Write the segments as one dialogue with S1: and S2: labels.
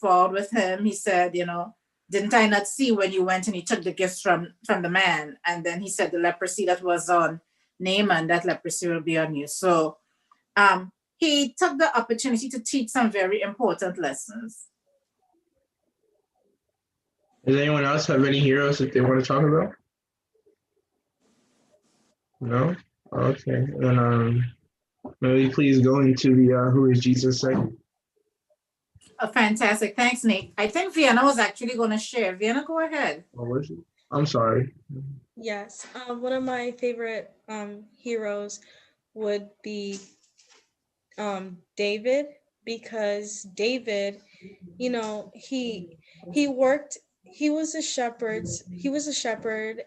S1: forward with him. He said, didn't I not see when you went and you took the gifts from the man? And then he said the leprosy that was on Naaman, that leprosy will be on you. So he took the opportunity to teach some very important lessons.
S2: Does anyone else have any heroes that they want to talk about? No? Okay. Then maybe please go into the Who is Jesus segment.
S1: Fantastic. Thanks, Nate. I think Vienna was actually going to share. Vienna, go ahead.
S2: Oh, was it? I'm sorry.
S3: Yes. One of my favorite heroes would be David, because David, he worked, he was a shepherd,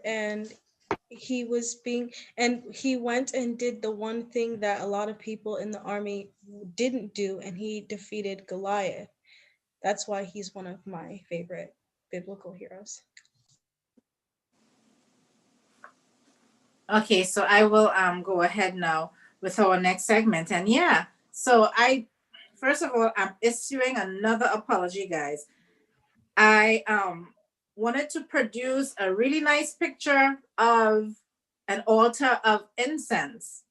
S3: and he went and did the one thing that a lot of people in the army didn't do, and he defeated Goliath. That's why he's one of my favorite biblical heroes.
S1: Okay, so I will go ahead now with our next segment. And yeah, so first of all, I'm issuing another apology, guys. I wanted to produce a really nice picture of an altar of incense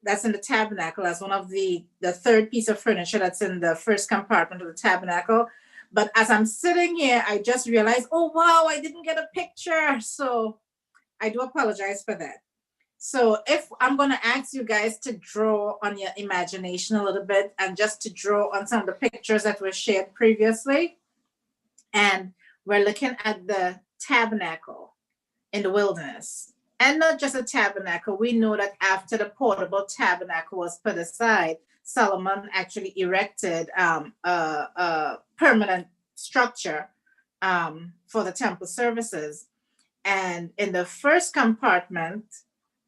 S1: that's in the tabernacle as one of the third piece of furniture that's in the first compartment of the tabernacle. But as I'm sitting here, I just realized, oh, wow, I didn't get a picture. So I do apologize for that. So if I'm going to ask you guys to draw on your imagination a little bit and just to draw on some of the pictures that were shared previously. And we're looking at the tabernacle in the wilderness. And not just a tabernacle. We know that after the portable tabernacle was put aside, Solomon actually erected a permanent structure for the temple services. And in the first compartment,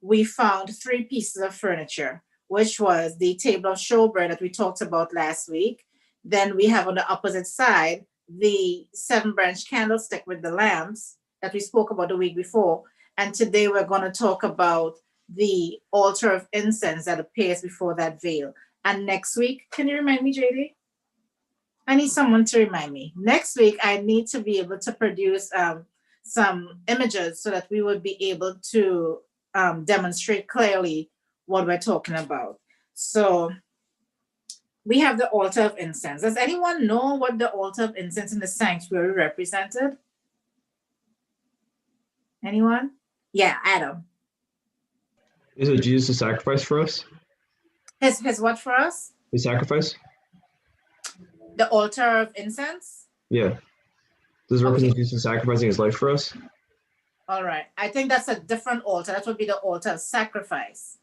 S1: we found 3 pieces of furniture, which was the table of showbread that we talked about last week. Then we have on the opposite side, the 7-branch candlestick with the lamps that we spoke about the week before. And today we're going to talk about the altar of incense that appears before that veil. And next week, can you remind me, JD? I need someone to remind me. Next week, I need to be able to produce some images so that we would be able to demonstrate clearly what we're talking about. So we have the altar of incense. Does anyone know what the altar of incense in the sanctuary represented? Anyone? Yeah, Adam.
S2: Is it Jesus' sacrifice for us?
S1: His what for us?
S2: His sacrifice?
S1: The altar of incense?
S2: Yeah. Does it represent Jesus sacrificing his life for us?
S1: All right. I think that's a different altar. That would be the altar of sacrifice.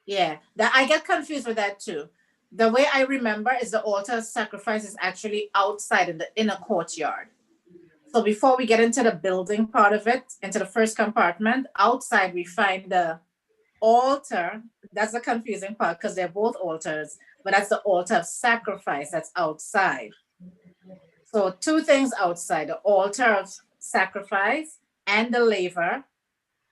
S1: Yeah. I get confused with that too. The way I remember is the altar of sacrifice is actually outside in the inner courtyard. So before we get into the building part of it, into the first compartment, outside we find the altar. That's the confusing part because they're both altars, but that's the altar of sacrifice that's outside. So 2 things outside, the altar of sacrifice and the laver.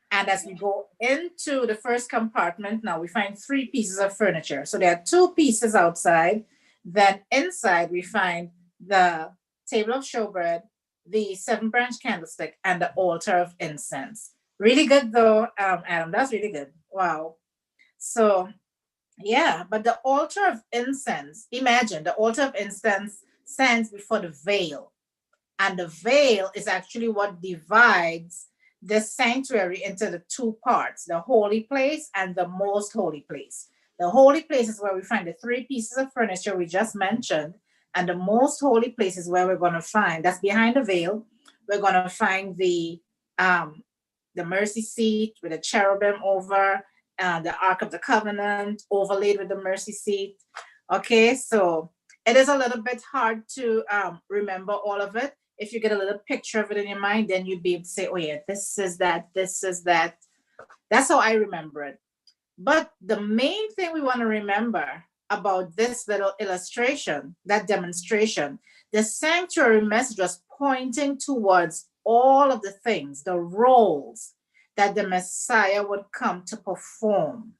S1: And as we go into the first compartment, now we find 3 pieces of furniture. So there are 2 pieces outside. Then inside we find the table of showbread, the 7-branch candlestick, and the altar of incense. Really good though, Adam. That's really good. Wow. So yeah, but the altar of incense, imagine the altar of incense stands before the veil. And the veil is actually what divides the sanctuary into the 2 parts, the holy place and the most holy place. The holy place is where we find the 3 pieces of furniture we just mentioned. And the most holy place is where we're going to find, that's behind the veil, we're going to find the mercy seat with the cherubim over, the Ark of the Covenant overlaid with the mercy seat. Okay, so it is a little bit hard to remember all of it. If you get a little picture of it in your mind, then you'd be able to say, oh yeah, this is that, this is that. That's how I remember it. But the main thing we want to remember about this little illustration, that demonstration, the sanctuary message was pointing towards all of the things, the roles that the Messiah would come to perform.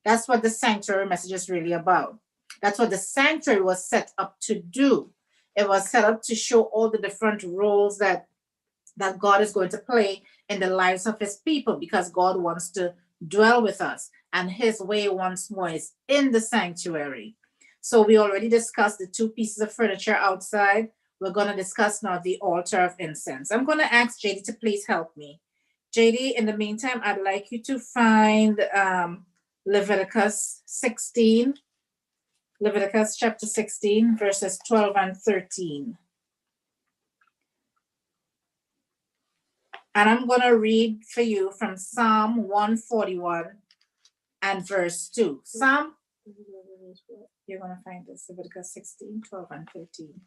S1: That's what the sanctuary message is really about. That's what the sanctuary was set up to do. It was set up to show all the different roles that God is going to play in the lives of his people, because God wants to dwell with us, and his way once more is in the sanctuary. So we already discussed the two pieces of furniture outside. We're going to discuss now the altar of incense. I'm going to ask JD to please help me. JD, in the meantime, I'd like you to find Leviticus 16, Leviticus chapter 16, verses 12 and 13. And I'm going to read for you from Psalm 141 and verse 2. Psalm, you're going to find this, Leviticus 16, 12 and 13.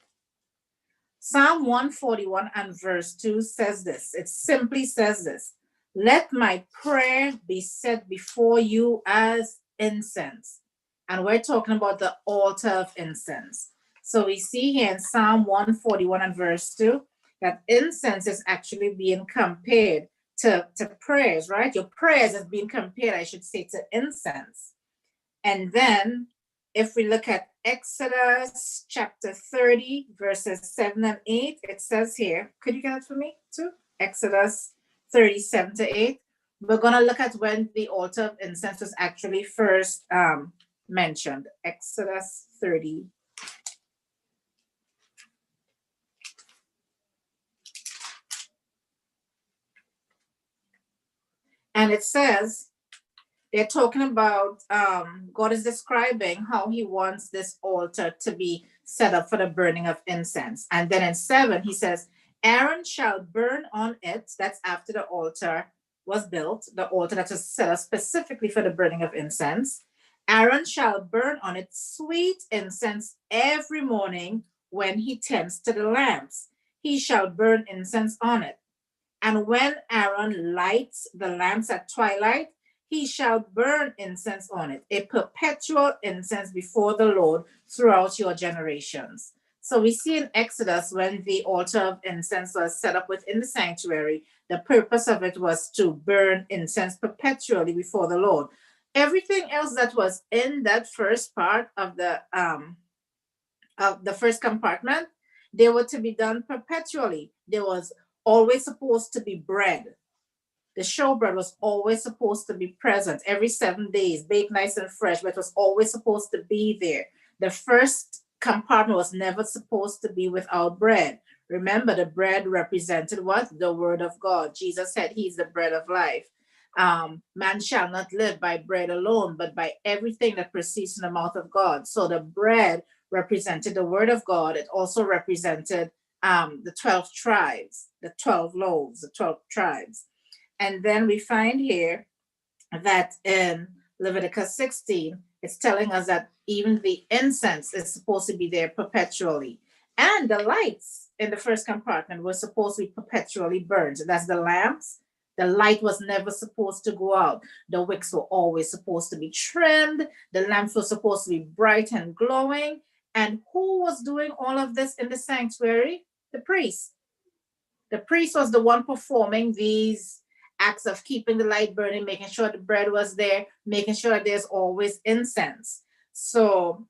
S1: Psalm 141 and verse 2 says this. It simply says this: let my prayer be set before you as incense. And we're talking about the altar of incense. So we see here in Psalm 141 and verse 2 that incense is actually being compared to prayers, right? Your prayers is being compared, I should say, to incense. And then if we look at Exodus chapter 30, verses 7 and 8, it says here, could you get it for me too? Exodus 37 to 8. We're going to look at when the altar of incense was actually first mentioned. Exodus 30. And it says, they're talking about, God is describing how he wants this altar to be set up for the burning of incense. And then in 7, he says, Aaron shall burn on it. That's after the altar was built, the altar that was set up specifically for the burning of incense. Aaron shall burn on it sweet incense every morning when he tends to the lamps. He shall burn incense on it. And when Aaron lights the lamps at twilight, he shall burn incense on it, a perpetual incense before the Lord throughout your generations. So we see in Exodus, when the altar of incense was set up within the sanctuary, the purpose of it was to burn incense perpetually before the Lord. Everything else that was in that first part of the first compartment, they were to be done perpetually. There was always supposed to be bread. The showbread was always supposed to be present every 7 days, baked nice and fresh, but it was always supposed to be there. The first compartment was never supposed to be without bread. Remember, the bread represented what? The word of God. Jesus said he's the bread of life. Man shall not live by bread alone, but by everything that proceeds from the mouth of God. So the bread represented the word of God. It also represented the 12 tribes, the 12 loaves, the 12 tribes. And then we find here that in Leviticus 16, it's telling us that even the incense is supposed to be there perpetually. And the lights in the first compartment were supposed to be perpetually burned. That's the lamps. The light was never supposed to go out. The wicks were always supposed to be trimmed. The lamps were supposed to be bright and glowing. And who was doing all of this in the sanctuary? The priest. The priest was the one performing these acts of keeping the light burning, making sure the bread was there, making sure there's always incense. So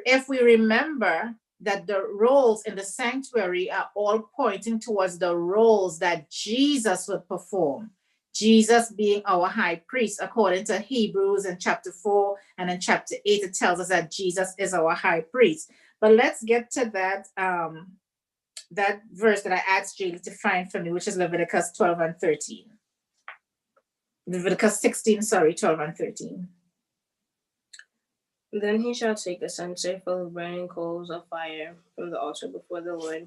S1: if we remember that the roles in the sanctuary are all pointing towards the roles that Jesus would perform, Jesus being our high priest, according to Hebrews in chapter 4 and in chapter 8, it tells us that Jesus is our high priest. But let's get to that verse that I asked Julie to find for me, which is Leviticus 12 and 13. Leviticus 16, 12 and 13.
S4: Then he shall take a censer full of burning coals of fire from the altar before the Lord,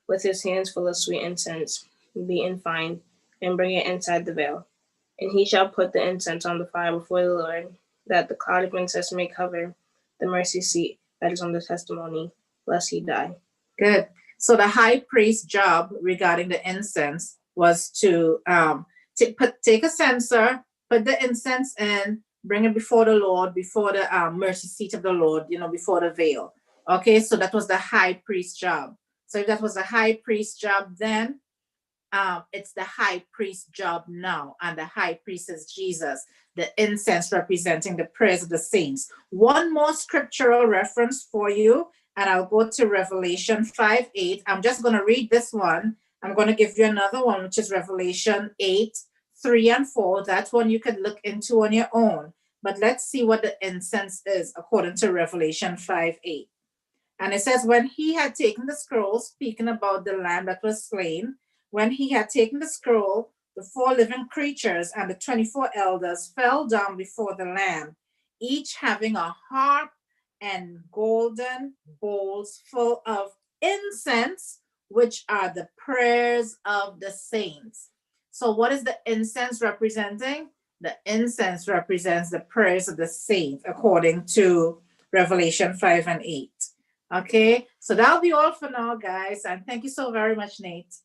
S4: with his hands full of sweet incense, beaten fine, and bring it inside the veil. And he shall put the incense on the fire before the Lord, that the cloud of incense may cover the mercy seat that is on the testimony, lest he die.
S1: Good. So the high priest's job regarding the incense was to take a censer, put the incense in, bring it before the Lord, before the mercy seat of the Lord, before the veil. Okay, so that was the high priest's job. So if that was the high priest's job then, it's the high priest's job now, and the high priest is Jesus, the incense representing the prayers of the saints. One more scriptural reference for you, and I'll go to Revelation 5:8. I'm just going to read this one. I'm going to give you another one, which is Revelation 8:3 and 4. That one you can look into on your own. But let's see what the incense is according to Revelation 5:8. And it says, when he had taken the scroll, speaking about the lamb that was slain, when he had taken the scroll, the 4 living creatures and the 24 elders fell down before the lamb, each having a harp and golden bowls full of incense, which are the prayers of the saints. So what is the incense representing? The incense represents the prayers of the saints, according to Revelation 5 and 8. Okay, so that'll be all for now, guys. And thank you so very much, Nate.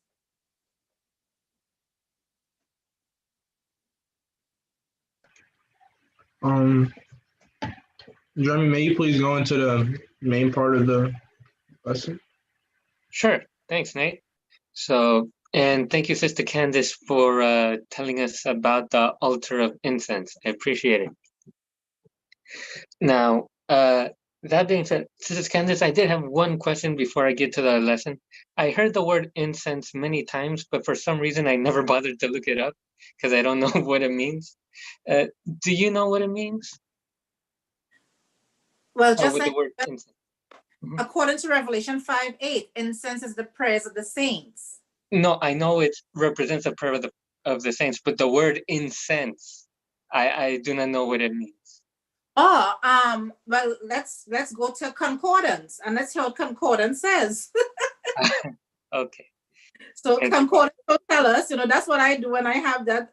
S2: Jeremy, may you please go into the main part of the lesson?
S5: Sure. Thanks, Nate. So, and thank you, Sister Candace, for telling us about the altar of incense. I appreciate it. Now, that being said, Sister Candace, I did have one question before I get to the lesson. I heard the word incense many times, but for some reason I never bothered to look it up because I don't know what it means. Do you know what it means?
S1: Well, just
S5: with
S1: like
S5: the word incense.
S1: according to Revelation 5:8, incense is the prayers of the saints.
S5: No, I know it represents a prayer of the saints, but the word incense, I do not know what it means.
S1: Oh, well, let's go to concordance and let's hear what concordance says.
S5: Okay.
S1: So concordance will tell us, that's what I do when I have that,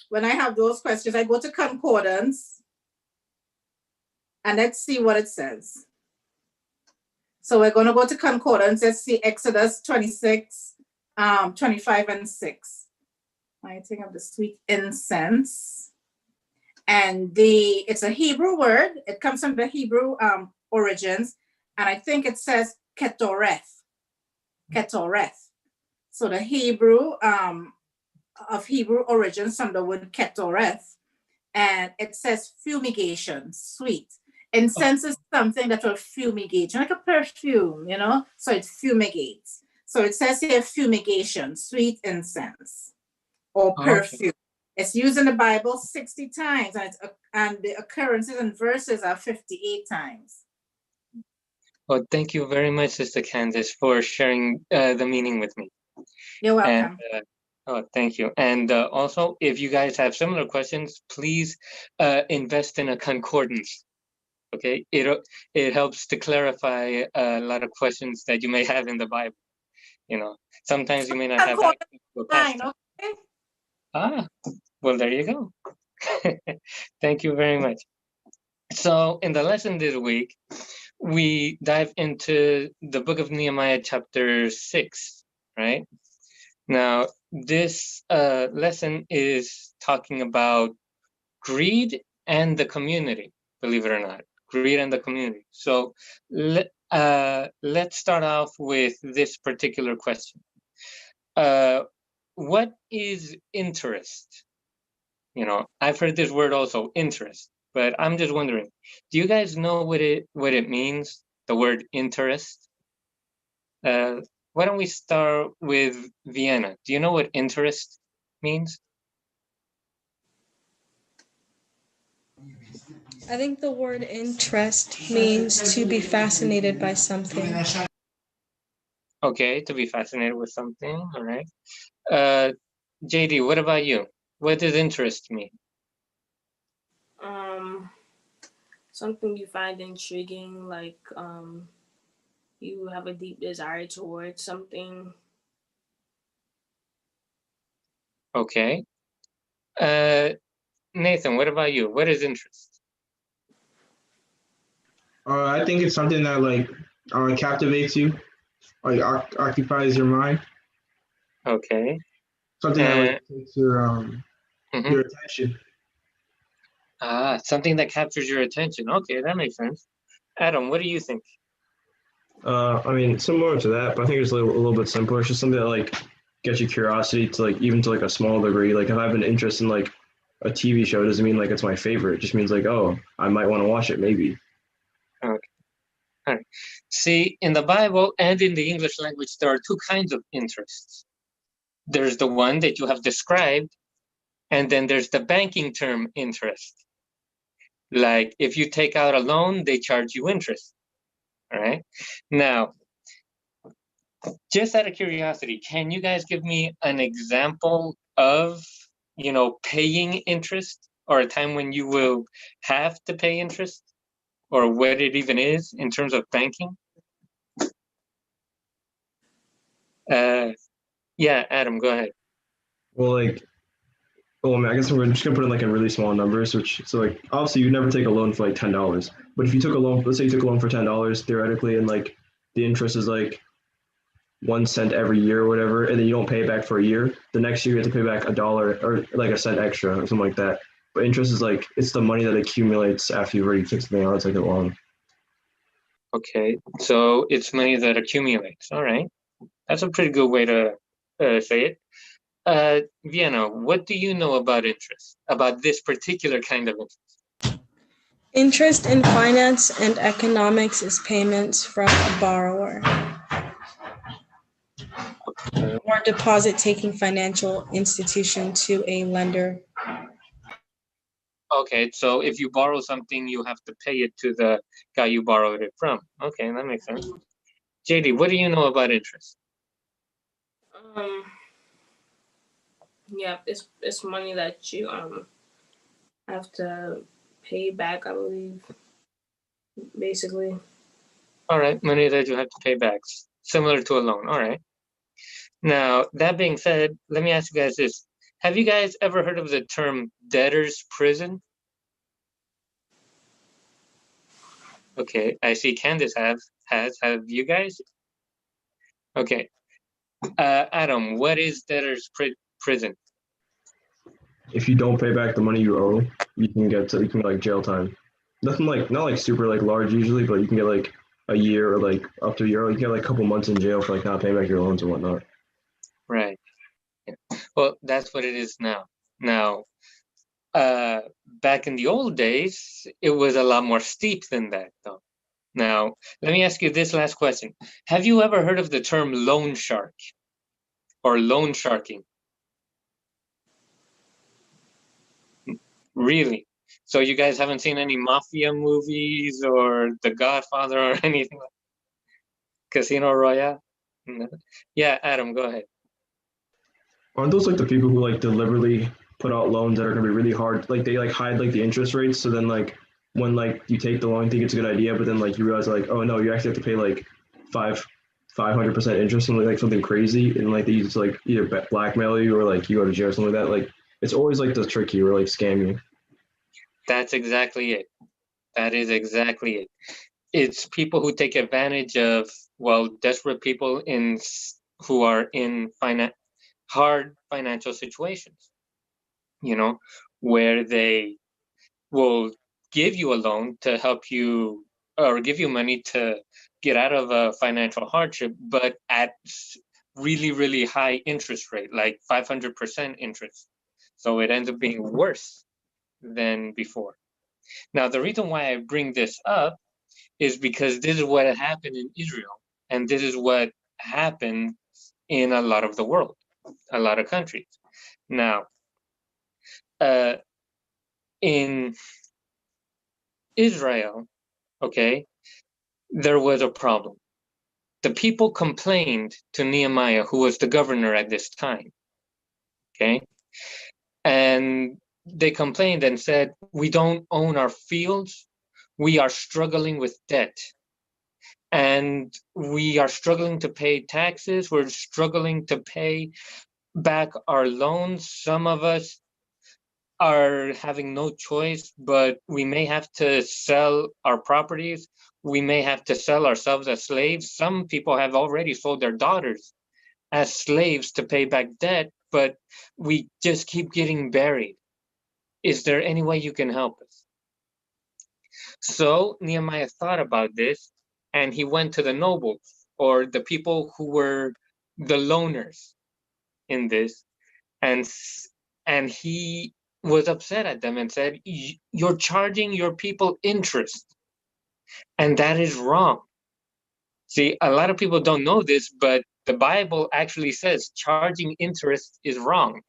S1: when I have those questions, I go to concordance and let's see what it says. So we're going to go to concordance. Let's see Exodus 26, 25 and 6. Lighting of the sweet incense. And it's a Hebrew word. It comes from the Hebrew origins. And I think it says ketoreth. Ketoreth. So the Hebrew of Hebrew origins from the word ketoreth. And it says fumigation, sweet. Incense is something that will fumigate, like a perfume, so it fumigates. So it says here fumigation, sweet incense or perfume. Okay. It's used in the Bible 60 times, and the occurrences and verses are 58 times.
S5: Well, thank you very much, Sister Candace, for sharing the meaning with me.
S1: You're welcome.
S5: And, thank you. And also, if you guys have similar questions, please invest in a concordance. Okay, it helps to clarify a lot of questions that you may have in the Bible. Sometimes you may not have access to a pastor. Okay. Well, there you go. Thank you very much. So in the lesson this week, we dive into the book of Nehemiah chapter 6, right? Now, this lesson is talking about greed and the community, believe it or not, greed and the community. So let's start off with this particular question. What is interest? I've heard this word also, interest, but I'm just wondering, do you guys know what it means, the word interest? Why don't we start with Vienna? Do you know what interest means?
S3: I think the word interest means to be fascinated by something.
S5: Okay, to be fascinated with something, all right. JD, what about you? What does interest mean?
S4: Something you find intriguing, like you have a deep desire towards something.
S5: Okay. Nathan, what about you? What is interest?
S2: I think it's something that captivates you, occupies your mind.
S5: Okay.
S2: Something that takes your attention.
S5: Something that captures your attention. Okay, that makes sense. Adam, what do you think?
S2: Similar to that, but I think it's a little bit simpler. It's just something that gets your curiosity to even to a small degree. If I have an interest in a TV show, doesn't mean it's my favorite. It just means I might want to watch it maybe.
S5: Okay. All right. See, in the Bible and in the English language, there are two kinds of interests. There's the one that you have described, and then there's the banking term interest. Like if you take out a loan, they charge you interest. All right. Now, just out of curiosity, can you guys give me an example of, paying interest, or a time when you will have to pay interest, or what it even is in terms of banking? Yeah, Adam, go ahead.
S2: Well, like, well, I mean, I guess we're just gonna put in like in really small numbers, so like obviously you never take a loan for like $10, but if you took a loan, let's say you took a loan for $10 theoretically, and like the interest is like 1 cent every year or whatever, and then you don't pay it back for a year, the next year you have to pay back $1 or like a cent extra or something like that. But interest is like it's the money that accumulates after you've already fixed something out. It's like a loan.
S5: Okay, so it's money that accumulates. All right, that's a pretty good way to say it. Vienna, what do you know about interest, about this particular kind of interest?
S3: Interest in finance and economics is payments from a borrower or deposit taking financial institution to a lender.
S5: Okay, so if you borrow something, you have to pay it to the guy you borrowed it from. Okay, that makes sense. JD, what do you know about interest?
S4: Yeah, it's money that you have to pay back, I believe. Basically.
S5: All right, money that you have to pay back, similar to a loan. All right. Now, that being said, let me ask you guys this. Have you guys ever heard of the term debtor's prison? Okay, I see Candace has. Have you guys? Okay. Adam, what is debtor's prison?
S2: If you don't pay back the money you owe, you can get like jail time. Nothing like not like super like large usually, but you can get like a year or like up to a year. You can get like a couple months in jail for like not paying back your loans and whatnot.
S5: Right. Yeah. Well, that's what it is now. Now, back in the old days, it was a lot more steep than that, though. Now, let me ask you this last question. Have you ever heard of the term loan shark or loan sharking? Really? So you guys haven't seen any mafia movies or The Godfather or anything like Casino Royale? No. Yeah, Adam, go ahead.
S2: Aren't those like the people who like deliberately put out loans that are gonna be really hard? Like they like hide like the interest rates, so then like when like you take the loan, you think it's a good idea, but then like you realize like, oh no, you actually have to pay like 500% interest, something like something crazy, and like they use like either blackmail you or like you go to jail or something like that. Like it's always like the trick you or like scam you.
S5: That's exactly it. That is exactly it. It's people who take advantage of, well, desperate people who are in hard financial situations, where they will give you a loan to help you or give you money to get out of a financial hardship, but at really, really high interest rate, like 500% interest. So it ends up being worse than before. Now, the reason why I bring this up is because this is what happened in Israel, and this is what happened in a lot of the world, a lot of countries. Now, in Israel, okay, there was a problem. The people complained to Nehemiah, who was the governor at this time, okay? And they complained and said, we don't own our fields. We are struggling with debt. And we are struggling to pay taxes. We're struggling to pay back our loans. Some of us are having no choice, but we may have to sell our properties. We may have to sell ourselves as slaves. Some people have already sold their daughters as slaves to pay back debt, but we just keep getting buried. Is there any way you can help us? So Nehemiah thought about this, and he went to the nobles, or the people who were the loaners in this, and he was upset at them and said, you're charging your people interest, and that is wrong. See, a lot of people don't know this, but the Bible actually says charging interest is wrong.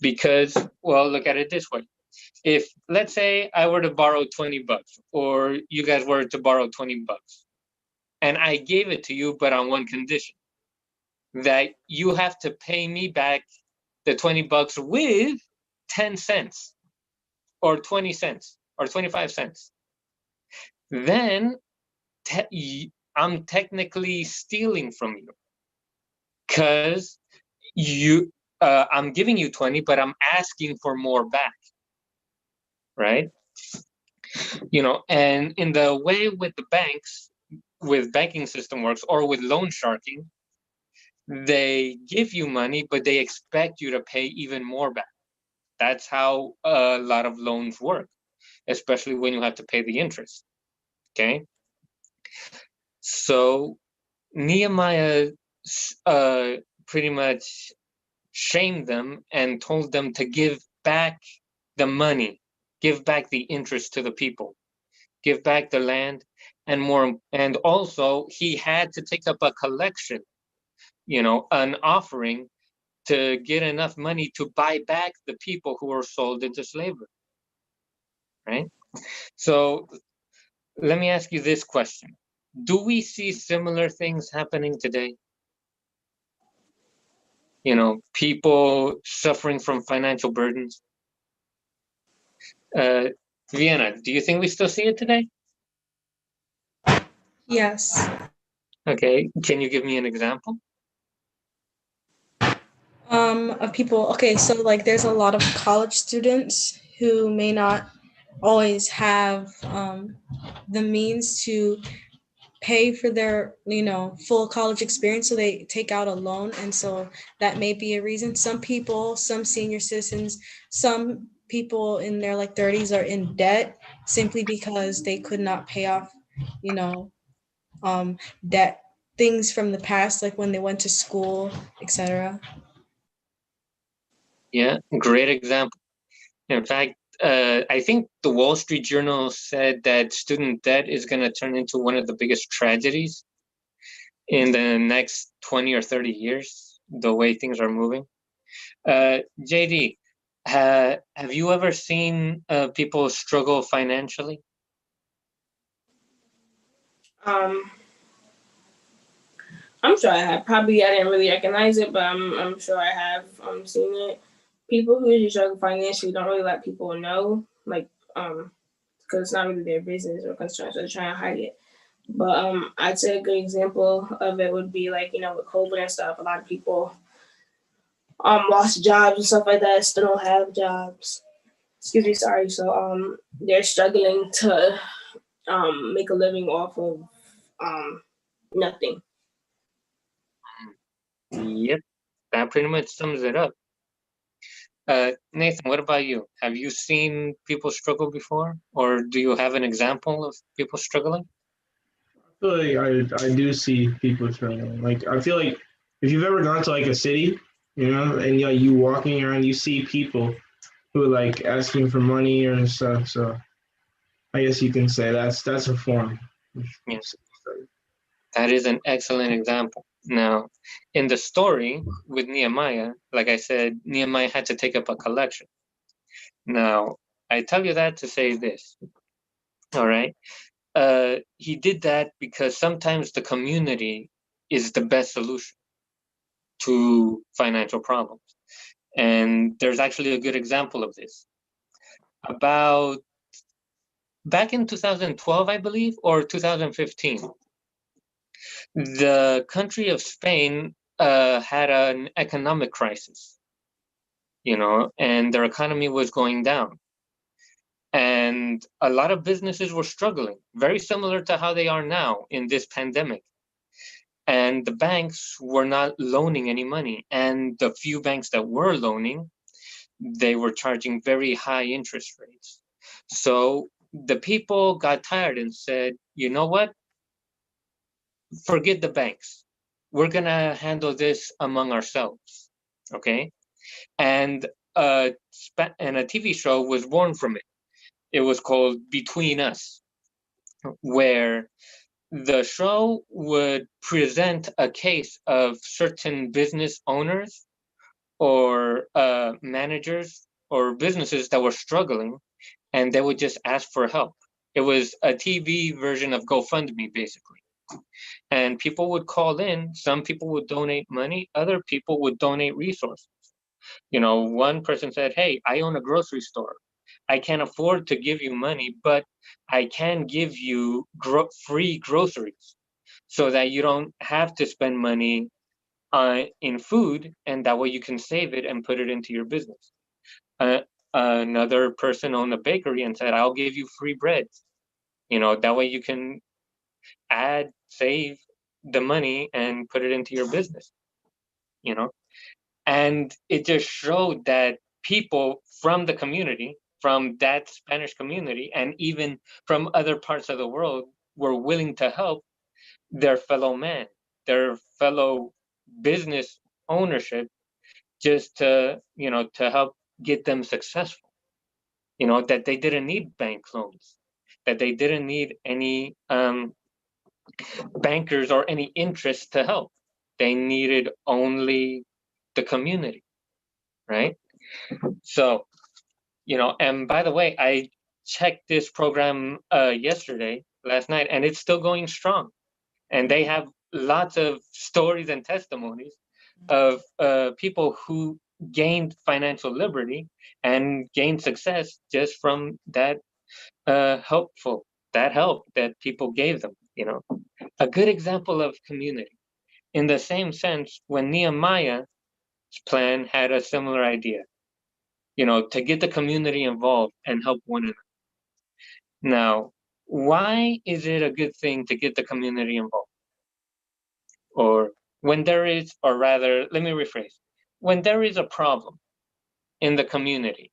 S5: Because, well, look at it this way. If, let's say, I were to borrow 20 bucks, or you guys were to borrow 20 bucks, and I gave it to you, but on one condition, that you have to pay me back the 20 bucks with 10 cents, or 20 cents, or 25 cents. Then I'm technically stealing from you, because I'm giving you 20, but I'm asking for more back, right? You know, and in the way with the banks, with banking system works, or with loan sharking, they give you money, but they expect you to pay even more back. That's how a lot of loans work, especially when you have to pay the interest. Okay. So Nehemiah pretty much shamed them and told them to give back the money, give back the interest to the people, give back the land, and also he had to take up a collection, you know, an offering to get enough money to buy back the people who were sold into slavery, right? So let me ask you this question. Do we see similar things happening today? You know, people suffering from financial burdens. Vienna, do you think we still see it today?
S3: Yes.
S5: Okay, can you give me an example?
S3: Of people. Okay, so like there's a lot of college students who may not always have the means to pay for their full college experience, so they take out a loan, and so that may be a reason. Some people, some senior citizens, some people in their like 30s are in debt simply because they could not pay off debt, things from the past, like when they went to school, etc.
S5: Yeah, great example. In fact, I think the Wall Street Journal said that student debt is going to turn into one of the biggest tragedies in the next 20 or 30 years, the way things are moving. JD, have you ever seen people struggle financially?
S4: I'm sure I have. Probably I didn't really recognize it, but I'm sure I have seen it. People who usually struggle financially don't really let people know, like because it's not really their business or concern, so they're trying to hide it. But I'd say a good example of it would be like, with COVID and stuff. A lot of people lost jobs and stuff like that. Still don't have jobs. Excuse me, sorry. So they're struggling to make a living off of nothing.
S5: Yep, that pretty much sums it up. Nathan, what about you? Have you seen people struggle before, or do you have an example of people struggling?
S6: I feel like I do see people struggling. Like I feel like if you've ever gone to like a city, and you walking around, you see people who are like asking for money or stuff. So I guess you can say that's a form.
S5: Yes. That is an excellent example. Now, in the story with Nehemiah, like I said, Nehemiah had to take up a collection. Now, I tell you that to say this, all right? He did that because sometimes the community is the best solution to financial problems. And there's actually a good example of this. About back in 2012, I believe, or 2015, the country of Spain had an economic crisis, and their economy was going down. And a lot of businesses were struggling, very similar to how they are now in this pandemic. And the banks were not loaning any money. And the few banks that were loaning, they were charging very high interest rates. So the people got tired and said, you know what? Forget the banks. We're going to handle this among ourselves. Okay. And a TV show was born from it. It was called Between Us, where the show would present a case of certain business owners or managers or businesses that were struggling, and they would just ask for help. It was a TV version of GoFundMe, basically. And people would call in. Some people would donate money. Other people would donate resources. You know, one person said, hey, I own a grocery store. I can't afford to give you money, but I can give you free groceries so that you don't have to spend money in food, and that way you can save it and put it into your business. Another person owned a bakery and said, I'll give you free bread. You know, that way you can save the money and put it into your business, you know? And it just showed that people from the community, from that Spanish community, and even from other parts of the world were willing to help their fellow man, their fellow business ownership, just to, you know, to help get them successful. You know, that they didn't need bank loans, that they didn't need any bankers or any interest to help. They needed only the community, right? So, you know, and by the way, I checked this program last night, and it's still going strong. And they have lots of stories and testimonies of people who gained financial liberty and gained success just from that help that people gave them, you know. A good example of community. In the same sense, when Nehemiah's plan had a similar idea, you know, to get the community involved and help one another. Now, why is it a good thing to get the community involved? Or when there is, or rather, let me rephrase, when there is a problem in the community,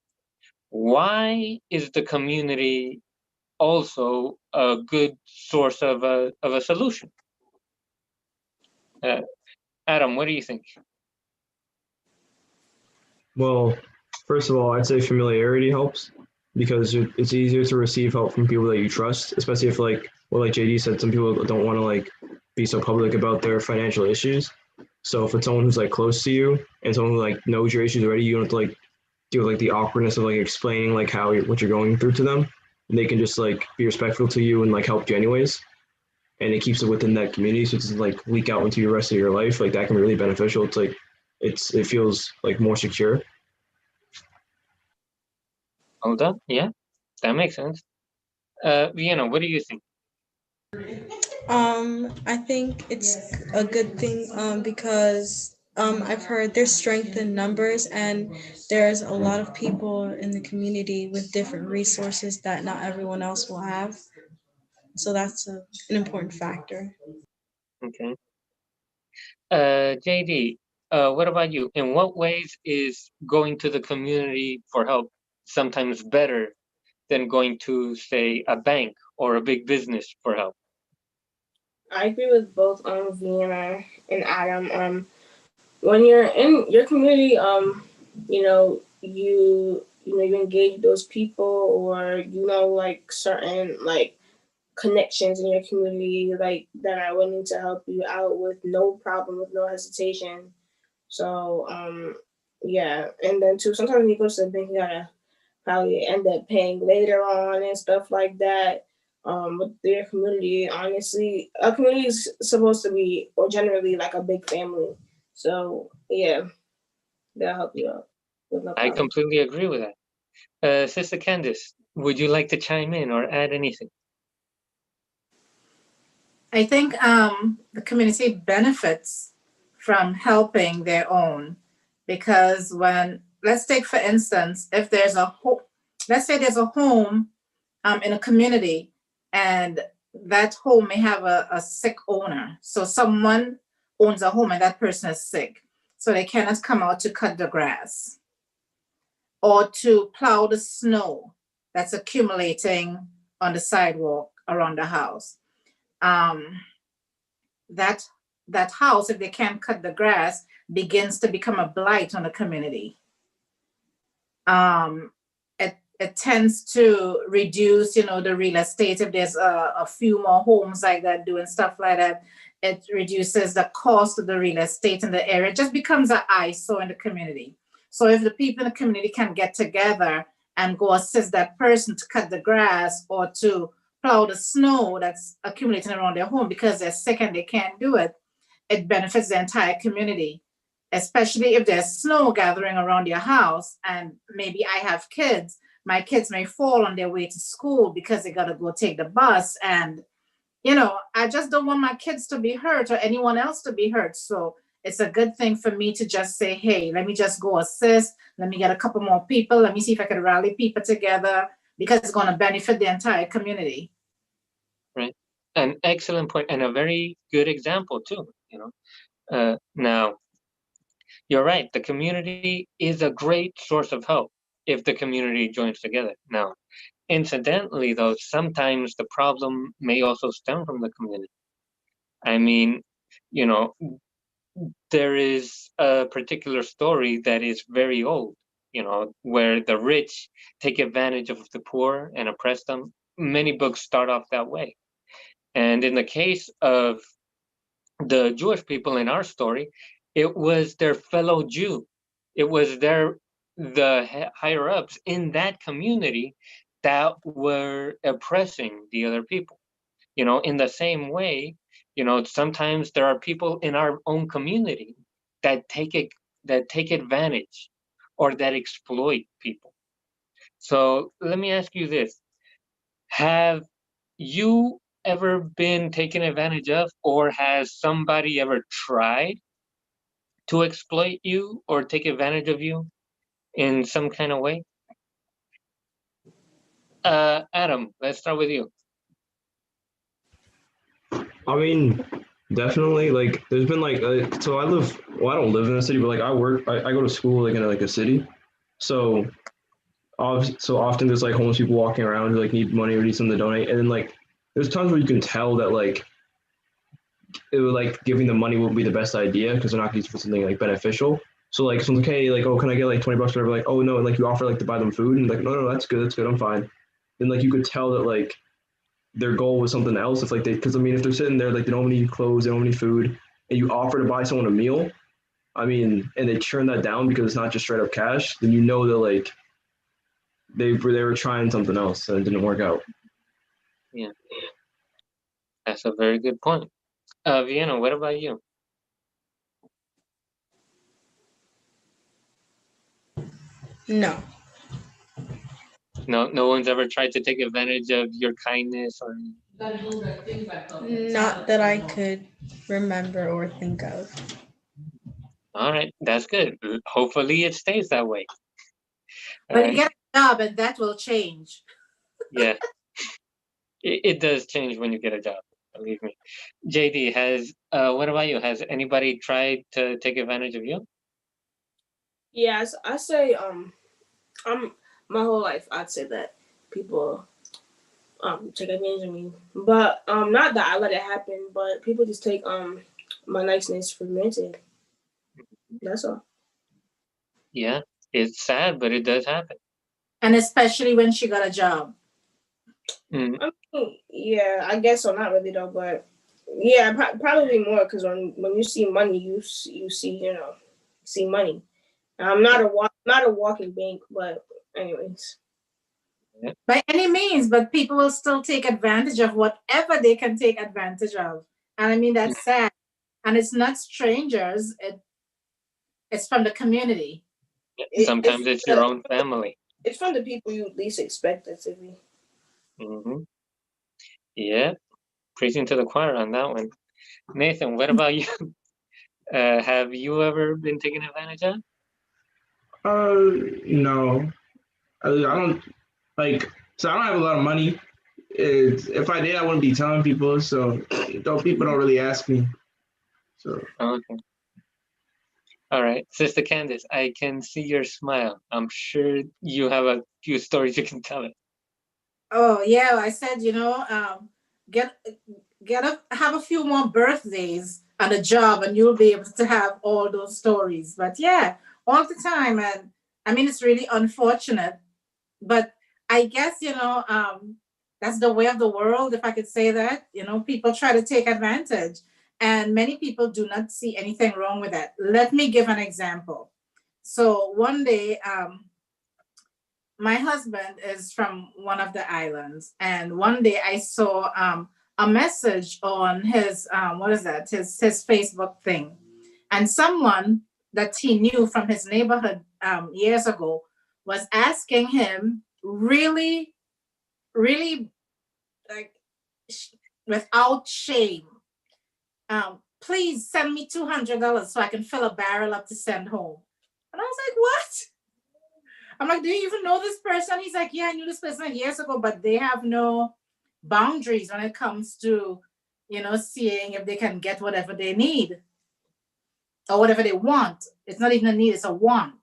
S5: why is the community also a good source of a solution? Adam, what do you think?
S2: Well, first of all, I'd say familiarity helps because it's easier to receive help from people that you trust, especially if like JD said, some people don't want to like be so public about their financial issues. So if it's someone who's like close to you and someone who like knows your issues already, you don't have to like deal with like the awkwardness of like explaining like what you're going through to them. And they can just like be respectful to you and like help you anyways. And it keeps it within that community, so it doesn't like leak out into the rest of your life. Like that can be really beneficial. It's like it feels like more secure.
S5: Hold up, yeah, that makes sense. Vienna, what do you think?
S3: I think it's a good thing because I've heard there's strength in numbers, and there's a lot of people in the community with different resources that not everyone else will have. So that's an important factor.
S5: Okay. JD, what about you? In what ways is going to the community for help sometimes better than going to, say, a bank or a big business for help?
S4: I agree with both Vienna and Adam. When you're in your community, you know, you engage those people, or like certain like connections in your community like that are willing to help you out with no problem, with no hesitation. So yeah, and then too, sometimes when you go to the bank, you gotta probably end up paying later on and stuff like that. With their community, honestly, a community is supposed to be, or generally, like a big family. So yeah, they'll help you out with no
S5: I
S4: problem.
S5: completely agree with that. Sister Candice, would you like to chime in or add anything?
S1: I think the community benefits from helping their own, because let's take for instance, if there's let's say there's a home in a community, and that home may have a sick owner. So someone owns a home and that person is sick, so they cannot come out to cut the grass or to plow the snow that's accumulating on the sidewalk around the house. That house, if they can't cut the grass, begins to become a blight on the community. it tends to reduce, the real estate. If there's a few more homes like that doing stuff like that, it reduces the cost of the real estate in the area. It just becomes an eyesore in the community. So if the people in the community can get together and go assist that person to cut the grass or to plow the snow that's accumulating around their home because they're sick and they can't do it, it benefits the entire community, especially if there's snow gathering around your house and maybe I have kids. My kids may fall on their way to school because they got to go take the bus. And, I just don't want my kids to be hurt or anyone else to be hurt. So it's a good thing for me to just say, hey, let me just go assist. Let me get a couple more people. Let me see if I can rally people together because it's going to benefit the entire community.
S5: Right. An excellent point and a very good example too, Now, you're right. The community is a great source of help if the community joins together. Now, incidentally, though, sometimes the problem may also stem from the community. I mean, there is a particular story that is very old, where the rich take advantage of the poor and oppress them. Many books start off that way. And in the case of the Jewish people in our story, it was their fellow Jew. It was the higher ups in that community that were oppressing the other people. In the same way, sometimes there are people in our own community that take advantage or that exploit people. So let me ask you this. Have you ever been taken advantage of, or has somebody ever tried to exploit you or take advantage of you in some kind of way? Adam, let's start with you.
S2: I mean, definitely. Like, there's been so I don't live in a city, but like I go to school like in a city. So often there's like homeless people walking around who like need money or need something to donate, and then like there's times where you can tell that like it would like giving them money wouldn't be the best idea because they're not going to use it for something like beneficial. So like someone's like, hey, like, oh, can I get like $20 or whatever? Like, oh no, and like you offer like to buy them food, and like, no, that's good, I'm fine. Then like you could tell that like their goal was something else. If like because I mean, if they're sitting there like they don't have any clothes, they don't have any food, and you offer to buy someone a meal, I mean, and they turn that down because it's not just straight up cash, then that like they were trying something else and it didn't work out.
S5: Yeah, that's a very good point. Vienna, what about you?
S3: No.
S5: No one's ever tried to take advantage of your kindness or
S3: Not that I could remember or think of.
S5: All right, that's good. Hopefully it stays that way.
S1: But you get a job and that will change.
S5: Yeah. It does change when you get a job, believe me. JD, what about you? Has anybody tried to take advantage of you?
S4: Yes, I say my whole life I'd say that people take advantage of me. But not that I let it happen, but people just take my niceness for granted. That's all.
S5: Yeah, it's sad, but it does happen.
S1: And especially when she got a job.
S5: Mm.
S4: I mean, yeah, I guess so. Not really though, but yeah, probably more because when you see money, you see money. I'm not a walking bank, but anyways.
S5: Yeah.
S1: By any means, but people will still take advantage of whatever they can take advantage of. And I mean, that's sad. And it's not strangers. It's from the community.
S5: Sometimes it's your own family.
S4: It's from the people you least expect it to be.
S5: Mm-hmm. Yeah, preaching to the choir on that one. Nathan, what about you? Have you ever been taken advantage of?
S6: No. I don't like. So I don't have a lot of money. If I did, I wouldn't be telling people. So people don't really ask me. So.
S5: Okay. All right, Sister Candice, I can see your smile. I'm sure you have a few stories you can tell us.
S1: Oh yeah, I said, have a few more birthdays and a job, and you'll be able to have all those stories. But yeah, all the time, and I mean, it's really unfortunate. But I guess, that's the way of the world, if I could say that. People try to take advantage, and many people do not see anything wrong with that. Let me give an example. So one day, my husband is from one of the islands, and one day I saw a message on his what is that? His Facebook thing, and someone that he knew from his neighborhood years ago was asking him really, really, like, without shame, please send me $200 so I can fill a barrel up to send home. And I was like, what? I'm like, do you even know this person? He's like, yeah, I knew this person years ago, but they have no boundaries when it comes to, seeing if they can get whatever they need or whatever they want. It's not even a need, it's a want.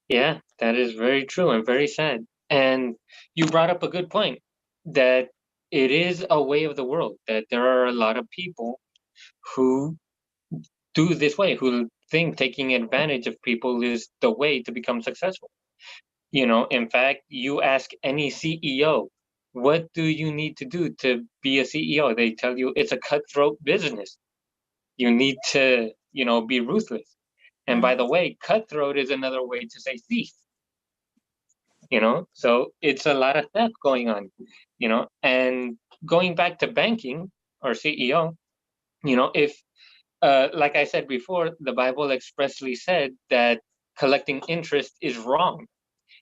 S5: Yeah, that is very true and very sad. And you brought up a good point that it is a way of the world, that there are a lot of people who do this way, who think taking advantage of people is the way to become successful. In fact, you ask any CEO, what do you need to do to be a CEO? They tell you it's a cutthroat business. You need to, be ruthless. And by the way, cutthroat is another way to say thief. So it's a lot of theft going on, and going back to banking or CEO, if like I said before, the Bible expressly said that collecting interest is wrong.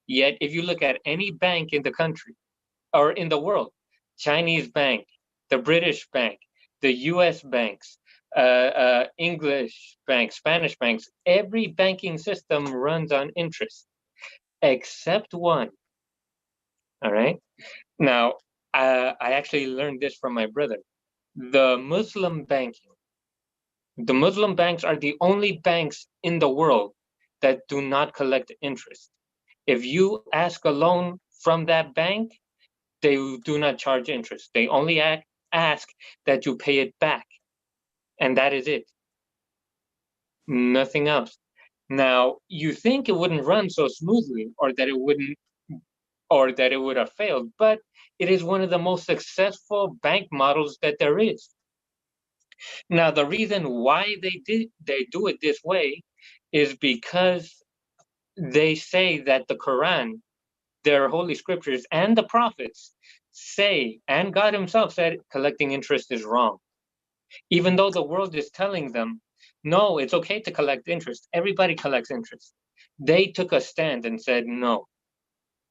S5: Yet if you look at any bank in the country or in the world, Chinese bank, the British bank, the US banks, English banks, Spanish banks, every banking system runs on interest except one. All right. Now, I actually learned this from my brother. The Muslim banks are the only banks in the world that do not collect interest. If you ask a loan from that bank, they do not charge interest. They only ask that you pay it back. And that is it. Nothing else. Now, you think it wouldn't run so smoothly or that it would have failed, but it is one of the most successful bank models that there is. Now, the reason why they do it this way is because they say that the Quran, their holy scriptures, and the prophets say, and God himself said, collecting interest is wrong. Even though the world is telling them, no, it's okay to collect interest. Everybody collects interest. They took a stand and said, no,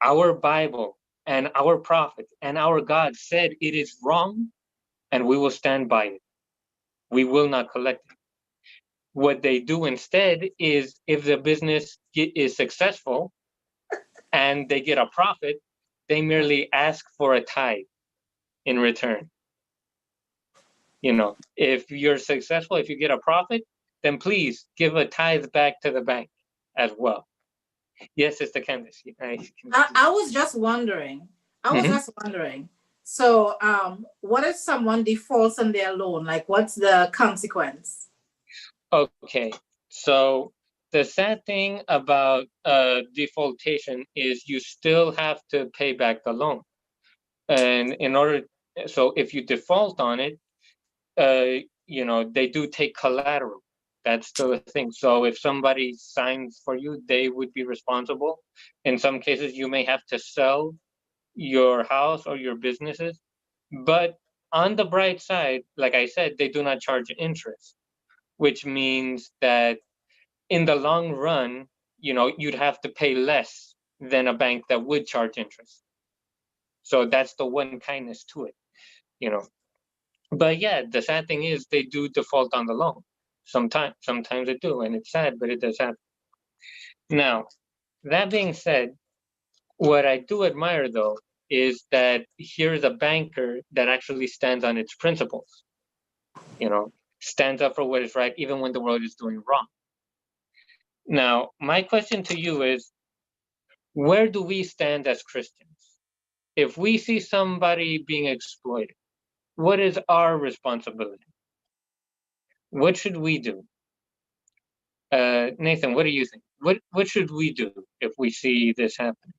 S5: our Bible and our prophet and our God said it is wrong, and we will stand by it. We will not collect it. What they do instead is, if the business is successful and they get a profit, they merely ask for a tithe in return. If you're successful, if you get a profit, then please give a tithe back to the bank as well. Yes, Sister Candace.
S1: I was just wondering. So, what if someone defaults on their loan? Like, what's the consequence?
S5: Okay, so the sad thing about defaultation is you still have to pay back the loan. And so if you default on it, they do take collateral. That's still a thing. So if somebody signs for you, they would be responsible. In some cases, you may have to sell your house or your businesses. But on the bright side, like I said, they do not charge interest, which means that in the long run, you'd have to pay less than a bank that would charge interest. So that's the one kindness to it, But yeah, the sad thing is they do default on the loan. Sometimes they do, and it's sad, but it does happen. Now, that being said, what I do admire though is that here's a banker that actually stands on its principles, stands up for what is right, even when the world is doing wrong. Now, my question to you is, where do we stand as Christians? If we see somebody being exploited, what is our responsibility? What should we do? Nathan, what do you think? What should we do if we see this happen?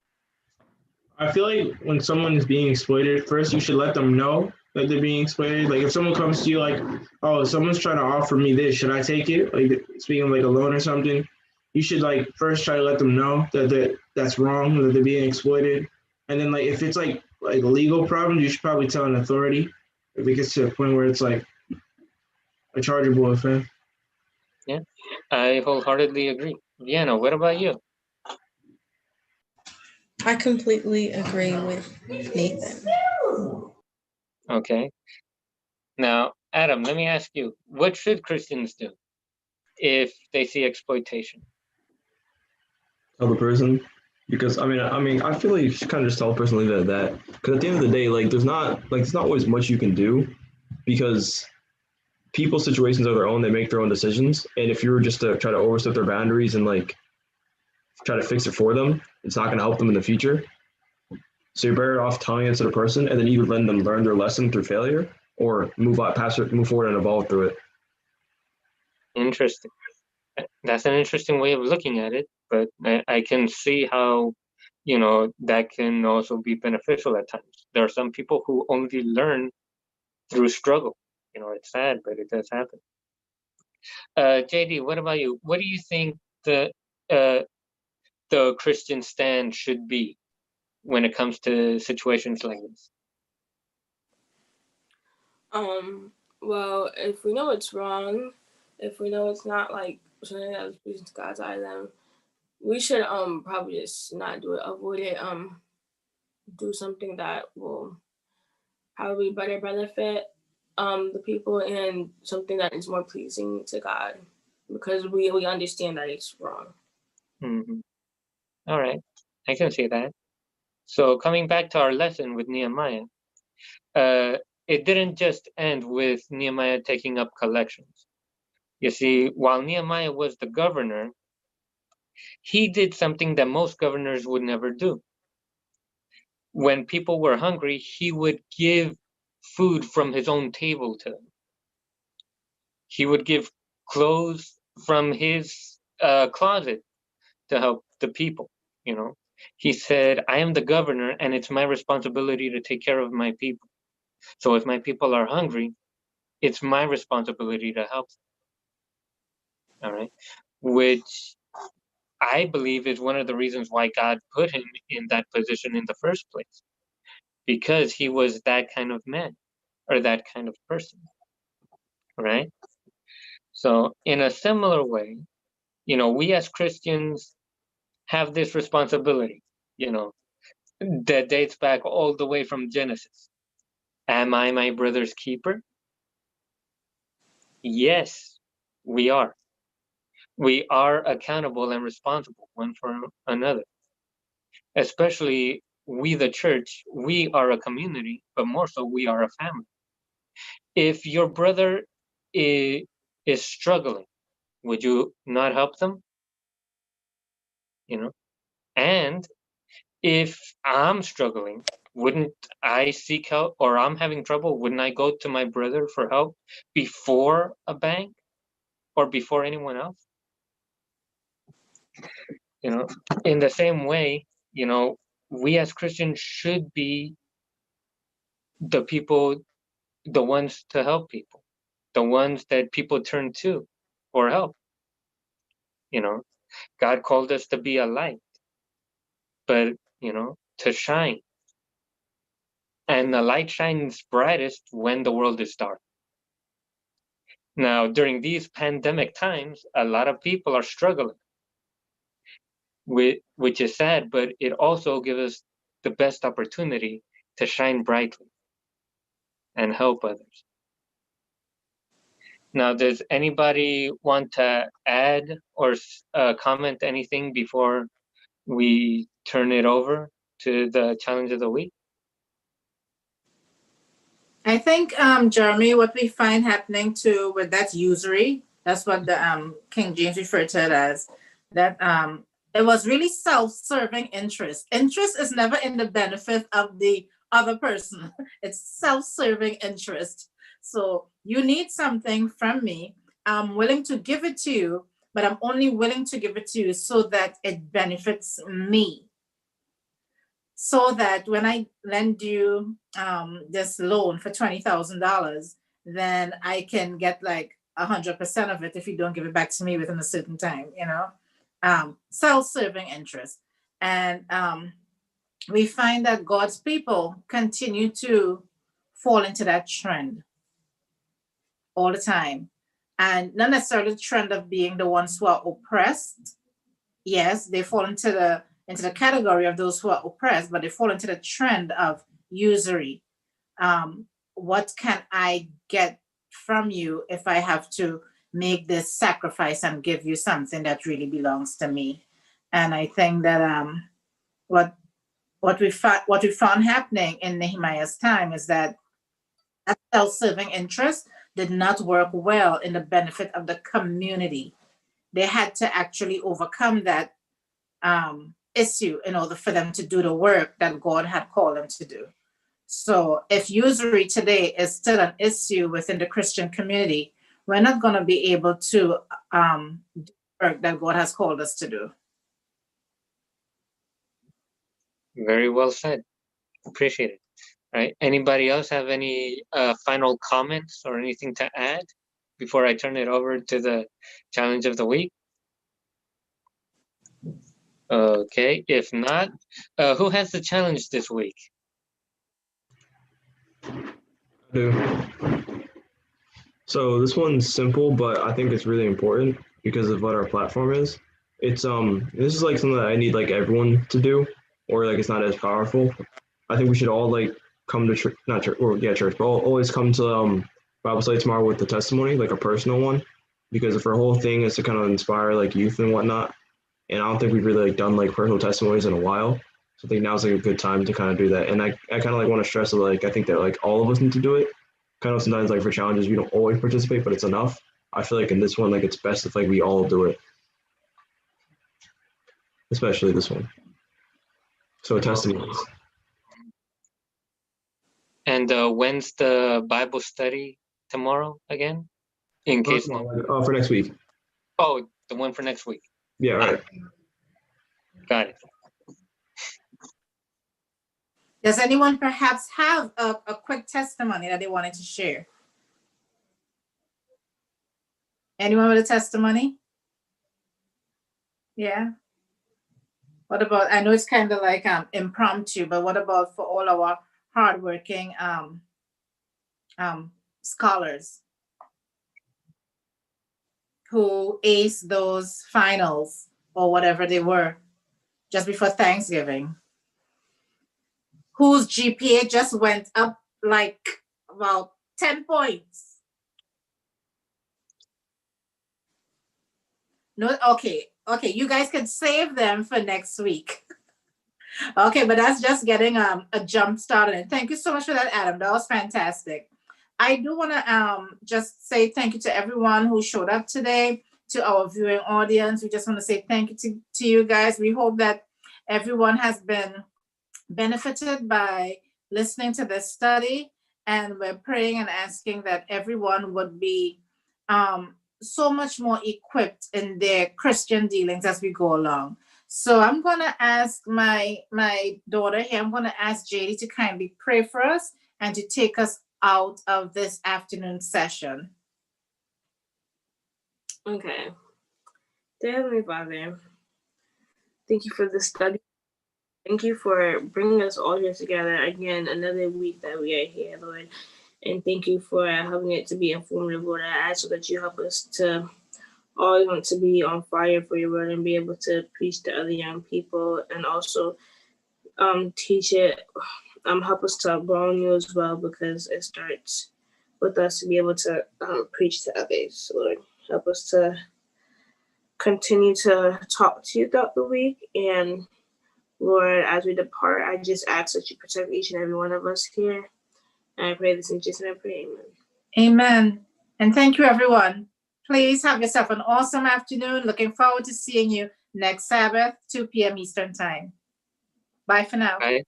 S6: I feel like when someone is being exploited, first you should let them know that they're being exploited. Like if someone comes to you like, oh, someone's trying to offer me this, should I take it? Like speaking of like a loan or something, you should like first try to let them know that that's wrong, that they're being exploited. And then like if it's like a legal problem, you should probably tell an authority if it gets to a point where it's like a chargeable offense.
S5: Yeah, I wholeheartedly agree. Vienna, what about you?
S3: I completely agree with Nathan.
S5: Okay. Now, Adam, let me ask you, what should Christians do if they see exploitation?
S2: Tell the person, because I feel like you should kind of just tell the person, leave it at that. Because at the end of the day, like there's not always much you can do, because people's situations are their own. They make their own decisions, and if you were just to try to overstep their boundaries and like try to fix it for them, it's not going to help them in the future. So you're better off telling it to the person, and then either letting them learn their lesson through failure, or move forward and evolve through it.
S5: Interesting. That's an interesting way of looking at it, but I can see how, that can also be beneficial at times. There are some people who only learn through struggle. It's sad, but it does happen. JD, what about you? What do you think the Christian stand should be when it comes to situations like this?
S4: Well, if we know it's wrong, if we know it's not like something that was pleasing to God's eye, then we should probably just not do it, avoid it, do something that will probably better benefit the people, and something that is more pleasing to God, because we understand that it's wrong.
S5: Mm-hmm. All right, I can see that. So coming back to our lesson with Nehemiah, it didn't just end with Nehemiah taking up collections. You see, while Nehemiah was the governor, he did something that most governors would never do. When people were hungry, he would give food from his own table to them. He would give clothes from his closet to help the people. He said, I am the governor, and it's my responsibility to take care of my people. So if my people are hungry, it's my responsibility to help them. All right. Which I believe is one of the reasons why God put him in that position in the first place, because he was that kind of man, or that kind of person. Right. So in a similar way, we as Christians have this responsibility, that dates back all the way from Genesis. Am I my brother's keeper? Yes, we are. We are accountable and responsible one for another. Especially we, the church, we are a community, but more so we are a family. If your brother is struggling, would you not help them? And if I'm struggling, wouldn't I seek help? Or I'm having trouble, wouldn't I go to my brother for help before a bank or before anyone else? In the same way, we as Christians should be the people, the ones to help people, the ones that people turn to for help. God called us to be a light, but, to shine. And the light shines brightest when the world is dark. Now, during these pandemic times, a lot of people are struggling, which is sad, but it also gives us the best opportunity to shine brightly and help others. Now, does anybody want to add or comment anything before we turn it over to the challenge of the week?
S1: I think, Jeremy, what we find happening too with that's usury. That's what the King James referred to it as. That it was really self-serving interest. Interest is never in the benefit of the other person. It's self-serving interest. So you need something from me. I'm willing to give it to you, but I'm only willing to give it to you so that it benefits me. So that when I lend you this loan for $20,000, then I can get like 100% of it if you don't give it back to me within a certain time, self-serving interest. And we find that God's people continue to fall into that trend all the time. And not necessarily the trend of being the ones who are oppressed. Yes, they fall into the category of those who are oppressed, but they fall into the trend of usury. What can I get from you if I have to make this sacrifice and give you something that really belongs to me? And I think that what we found happening in Nehemiah's time is that self-serving interest did not work well in the benefit of the community. They had to actually overcome that issue in order for them to do the work that God had called them to do. So if usury today is still an issue within the Christian community, we're not going to be able to do the work that God has called us to do.
S5: Very well said. Appreciate it. All right. Anybody else have any final comments or anything to add before I turn it over to the challenge of the week? Okay. If not, who has the challenge this week?
S2: I do. So this one's simple, but I think it's really important because of what our platform is. It's this is like something that I need like everyone to do, or like it's not as powerful. I think we should all like come to church, not church, or yeah, church, but always come to Bible study tomorrow with the testimony, like a personal one, because if our whole thing is to kind of inspire like youth and whatnot, and I don't think we've really like done like personal testimonies in a while. So I think now's like a good time to kind of do that. And I kind of like want to stress that like I think that like all of us need to do it. Kind of sometimes like for challenges we don't always participate, but it's enough. I feel like in this one like it's best if like we all do it, especially this one. So testimonies.
S5: And when's the Bible study tomorrow again? In case
S2: for next week.
S5: Oh, the one for next week.
S2: Yeah, right.
S5: Got it.
S1: Does anyone perhaps have a quick testimony that they wanted to share? Anyone with a testimony? Yeah. What about, I know it's kind of like impromptu, but what about for all our hardworking scholars who aced those finals or whatever they were just before Thanksgiving, whose GPA just went up like about 10 points? No, okay, you guys can save them for next week. Okay, but that's just getting a jump started. Thank you so much for that, Adam. That was fantastic. I do want to just say thank you to everyone who showed up today, to our viewing audience. We just want to say thank you to you guys. We hope that everyone has been benefited by listening to this study, and we're praying and asking that everyone would be so much more equipped in their Christian dealings as we go along. So I'm going to ask my daughter here, I'm going to ask JD to kindly pray for us and to take us out of this afternoon session.
S4: Okay. Dear Heavenly Father, thank you for this study. Thank you for bringing us all here together again, another week that we are here, Lord. And thank you for helping it to be informative, Lord. I ask that you help us to always want to be on fire for your word and be able to preach to other young people, and also teach it, help us to grow in you as well, because it starts with us to be able to preach to others. Lord, help us to continue to talk to you throughout the week. And Lord, as we depart, I just ask that you protect each and every one of us here. And I pray this in Jesus' name. I pray, amen.
S1: Amen. And thank you, everyone. Please have yourself an awesome afternoon. Looking forward to seeing you next Sabbath, 2 p.m. Eastern Time. Bye for now.
S5: Bye.